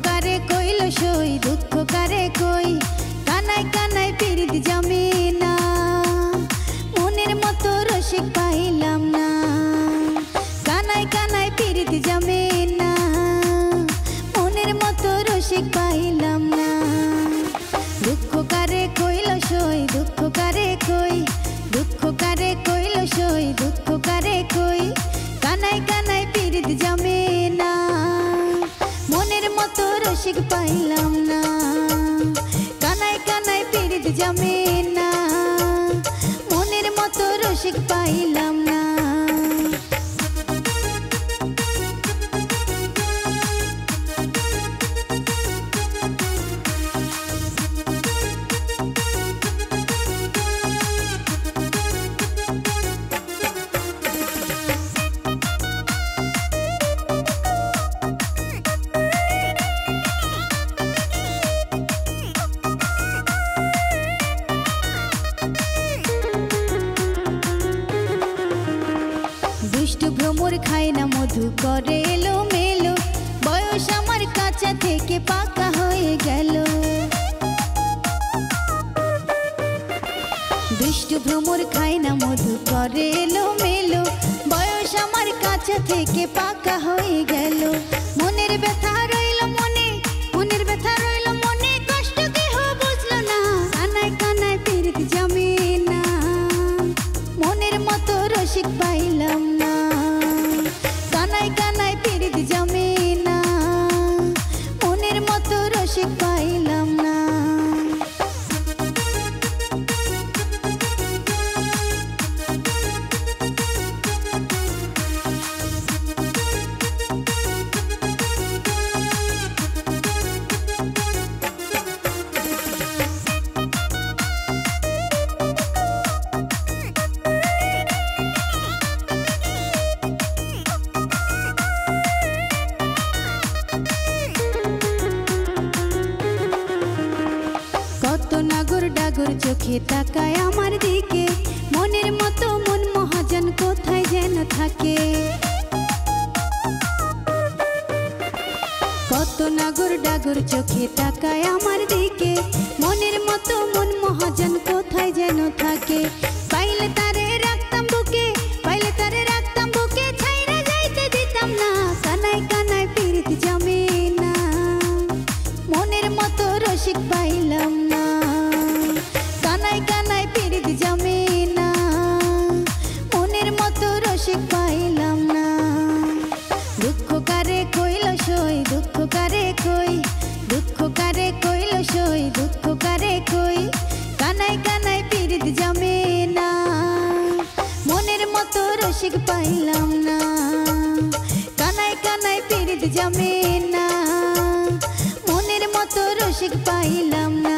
কারে কইল সই দুঃখ কারে কই কানাই কানাই পিরিত জমে না মনের মতো রসিক পাইলাম না কানাই কানাই পিরিত জমে না মনের মতো রসিক পাইলাম না দুঃখ কারে কইল সই দুঃখ কারে কই দুঃখ কারে কইল সই দুঃখ কারে কই কানাই কানাই পিরিত জমে না মনের মতো রসিক পাইলাম না কানাই কানাই পিরিত জমে না মনের মতো রসিক পাইলাম না ভ্রমর খায় না মধু করে এলো মেলো বয়স আমার কাঁচা থেকে পাকা হয়ে গেল দুষ্ট ভ্রমর খায় না মধু করে এলো মেলো বয়স আমার কাঁচা থেকে পাকা হয়ে গেল মনের ব্যথা রইল মনে মনের ব্যথা রইল মনে কষ্ট কেহ বুঝলো না কানাই কানাই পিরিত জমে না মনের মতো রসিক পাইলাম না কানাই কানাই পিরিত জমে না মনের মতো রসিক পাইলাম না নাগর ডাগর চোখে তাকায় আমার দিকে মনের মতো মন মহাজন কোথায় যেন থাকে কত নাগর ডাগর চোখে তাকায় আমার দিকে মনের মতো মন মহাজন কোথায় যেন থাকে পাইলে তারে রাখতাম বুকে পাইলে তারে রাখতাম বুকে ছাইরা যাইতে দিতাম না কানাই কানাই পিরিত জমে না মনের মতো রসিক পাইলাম না কানাই কানাই পিরিত জমে না মনের মতো রসিক পাইলাম না দুঃখ কারে কইল সই দুঃখ কারে কই দুঃখ কারে কইল সই দুঃখ কারে কই কানাই কানাই পিরিত জমে না মনের মতো রসিক পাইলাম না কানাই কানাই পিরিত জমে না মনের মতো রসিক পাইলাম না